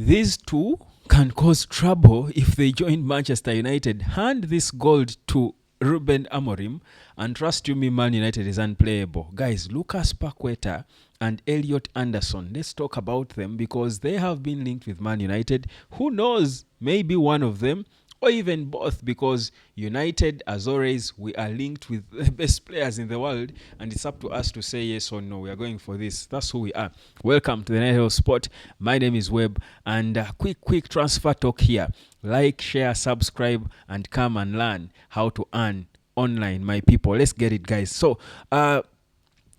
These two can cause trouble if they join Manchester United. Hand this gold to Ruben Amorim, and trust you me, Man United is unplayable. Guys, Lucas Paqueta and Elliot Anderson, let's talk about them because they have been linked with Man United. Who knows, maybe one of them or even both, because United, as always, we are linked with the best players in the world, and it's up to us to say yes or no. We are going for this. That's who we are. Welcome to the Night Sport. My name is Webb, and quick transfer talk here. Like, share, subscribe, and come and learn how to earn online, my people. Let's get it, guys. So,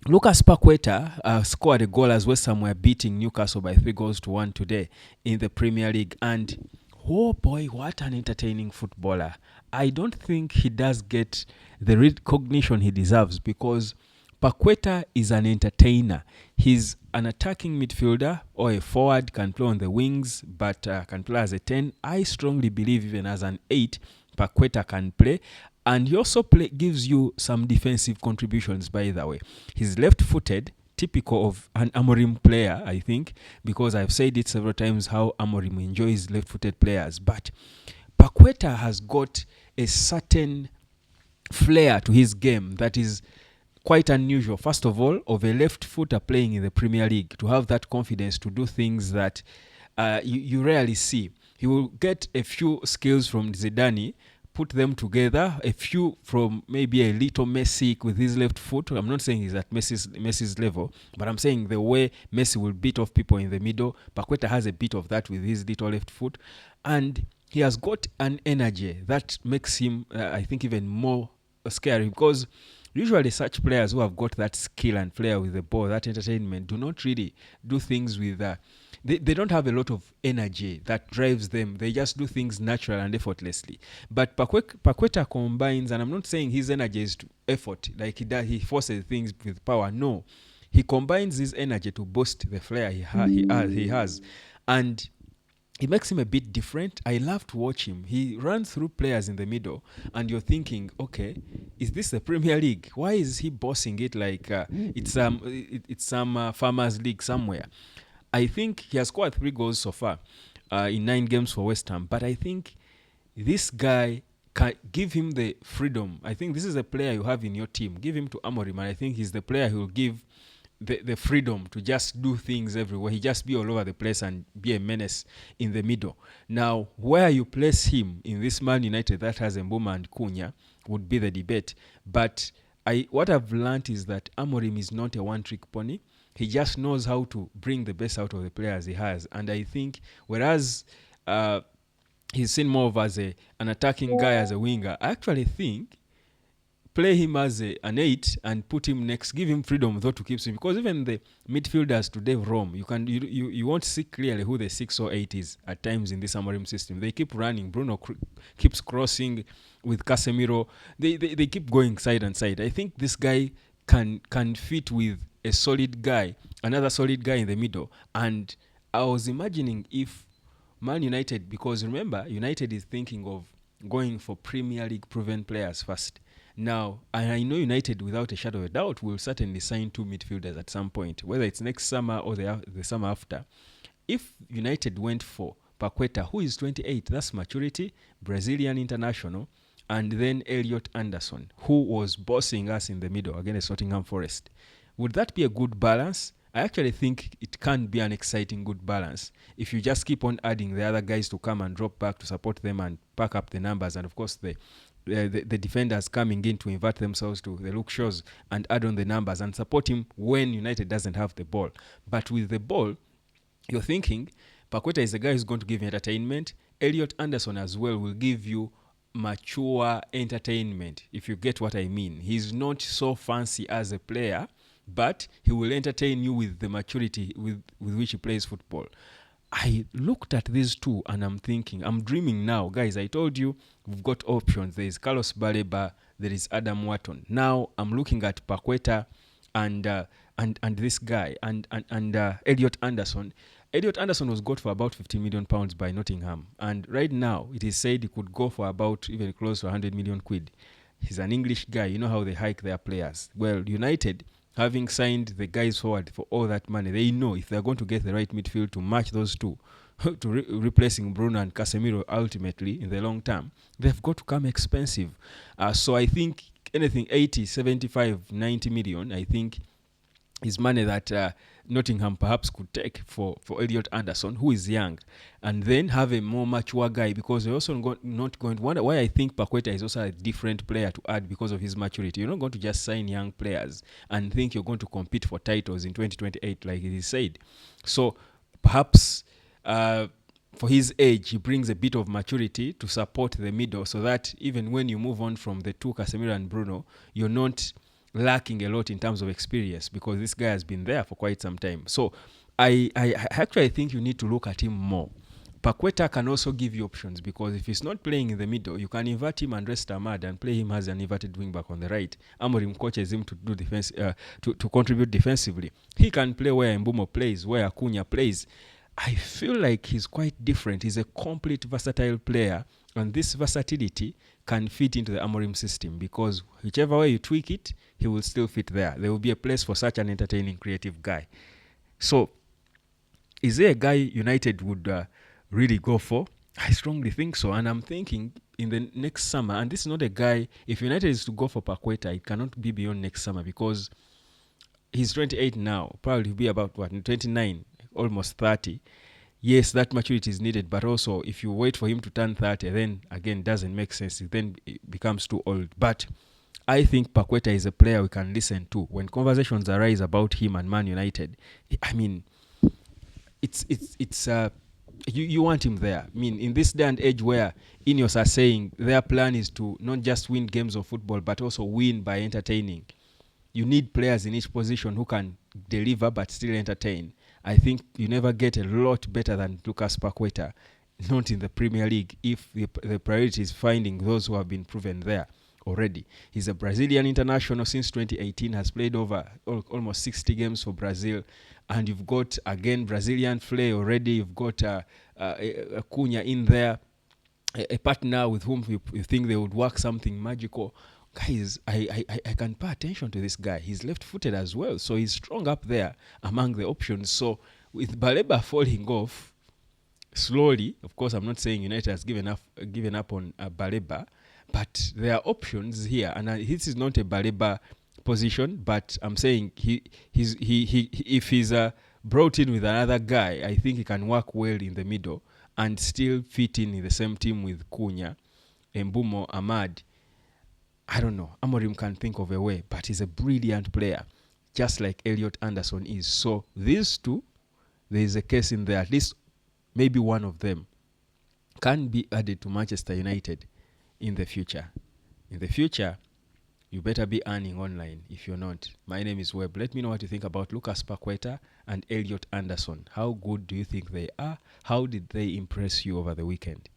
Lucas Paqueta scored a goal as West Ham were beating Newcastle by 3-1 today in the Premier League, and oh boy, what an entertaining footballer. I don't think he does get the recognition he deserves because Paqueta is an entertainer. He's an attacking midfielder or a forward, can play on the wings, but can play as a 10. I strongly believe even as an 8, Paqueta can play. And he also gives you some defensive contributions, by the way. He's left-footed, typical of an Amorim player, I think, because I've said it several times how Amorim enjoys left-footed players. But Paqueta has got a certain flair to his game that is quite unusual. First of all, of a left footer playing in the Premier League, to have that confidence to do things that you rarely see. He will get a few skills from Zidane, put them together, a few from maybe a little Messi with his left foot. I'm not saying he's at Messi's level, but I'm saying the way Messi will beat off people in the middle, Paqueta has a bit of that with his little left foot. And he has got an energy that makes him, I think, even more scary, because usually such players who have got that skill and flair with the ball, that entertainment, do not really do things with... They don't have a lot of energy that drives them. They just do things natural and effortlessly. But Paqueta combines, and I'm not saying his energy is to effort, like he forces things with power. No. He combines his energy to boost the flair he has. And it makes him a bit different. I love to watch him. He runs through players in the middle, and you're thinking, okay, is this the Premier League? Why is he bossing it like it's some farmers league somewhere? I think he has scored 3 goals so far in 9 games for West Ham. But I think this guy can give him the freedom. I think this is a player you have in your team. Give him to Amorim, and I think he's the player who will give the freedom to just do things everywhere. He just be all over the place and be a menace in the middle. Now, where you place him in this Man United that has Mbuma and Cunha would be the debate. But what I've learned is that Amorim is not a one-trick pony. He just knows how to bring the best out of the players he has. And I think, whereas he's seen more of as an attacking guy, as a winger, I actually think play him as an 8 and put him next. Give him freedom, though, to keep him. Because even the midfielders today roam. You won't see clearly who the 6 or 8 is at times in this Amorim system. They keep running. Bruno keeps crossing with Casemiro. They keep going side and side. I think this guy can fit with a solid guy, another solid guy in the middle. And I was imagining if Man United, because remember, United is thinking of going for Premier League proven players first. Now, I know United, without a shadow of a doubt, will certainly sign 2 midfielders at some point, whether it's next summer or the summer after. If United went for Paqueta, who is 28, that's maturity, Brazilian international, and then Elliot Anderson, who was bossing us in the middle against Nottingham Forest, would that be a good balance? I actually think it can be an exciting good balance if you just keep on adding the other guys to come and drop back to support them and pack up the numbers, and of course the defenders coming in to invert themselves to the Luke Shaws and add on the numbers and support him when United doesn't have the ball. But with the ball, you're thinking Paqueta is the guy who's going to give you entertainment. Elliot Anderson as well will give you mature entertainment, if you get what I mean. He's not so fancy as a player, but he will entertain you with the maturity with which he plays football. I looked at these two and I'm thinking, I'm dreaming now. Guys, I told you we've got options. There is Carlos Baleba, there is Adam Wharton. Now I'm looking at Paqueta and this guy and Elliot Anderson. Elliot Anderson was got for about £15 million by Nottingham, and right now it is said he could go for about even close to 100 million quid. He's an English guy. You know how they hike their players. Well, United, having signed the guys forward for all that money, they know if they're going to get the right midfield to match those two, replacing Bruno and Casemiro ultimately in the long term, they've got to come expensive. So I think anything 80, 75, 90 million, I think is money that Nottingham perhaps could take for Elliot Anderson, who is young, and then have a more mature guy, because they're also not going to wonder why I think Paqueta is also a different player to add because of his maturity. You're not going to just sign young players and think you're going to compete for titles in 2028, like it is said. So perhaps for his age, he brings a bit of maturity to support the middle, so that even when you move on from the two, Casemiro and Bruno, you're not lacking a lot in terms of experience, because this guy has been there for quite some time. So I actually think you need to look at him more. Paqueta can also give you options, because if he's not playing in the middle, you can invert him and rest Ahmad and play him as an inverted wing back on the right. Amorim coaches him to do defense, to contribute defensively. He can play where Mbumo plays, where Acuna plays. I feel like he's quite different. He's a complete versatile player, and this versatility can fit into the Amorim system, because whichever way you tweak it, he will still fit there. There will be a place for such an entertaining, creative guy. So, is there a guy United would really go for? I strongly think so, and I'm thinking in the next summer, and this is not a guy, if United is to go for Paqueta, it cannot be beyond next summer, because he's 28 now, probably he'll be about 29, almost 30. Yes, that maturity is needed, but also if you wait for him to turn 30, then again doesn't make sense. Then it becomes too old. But I think Paqueta is a player we can listen to when conversations arise about him and Man United. I mean, it's you want him there. I mean, in this day and age where Ineos are saying their plan is to not just win games of football, but also win by entertaining, you need players in each position who can deliver but still entertain. I think you never get a lot better than Lucas Paqueta, not in the Premier League, if the priority is finding those who have been proven there already. He's a Brazilian international since 2018, has played over almost 60 games for Brazil, and you've got, again, Brazilian flair already. You've got Acuna in there, a partner with whom you think they would work something magical. Guys, I can pay attention to this guy. He's left-footed as well, so he's strong up there among the options. So with Baleba falling off slowly, of course, I'm not saying United has given up on Baleba, but there are options here, and this is not a Baleba position, but I'm saying if he's brought in with another guy, I think he can work well in the middle and still fit in the same team with Cunha, Mbumo, Ahmad. I don't know. Amorim can think of a way, but he's a brilliant player, just like Elliot Anderson is. So these two, there is a case in there. At least maybe one of them can be added to Manchester United in the future. In the future, you better be earning online. If you're not, my name is Webb. Let me know what you think about Lucas Paqueta and Elliot Anderson. How good do you think they are? How did they impress you over the weekend?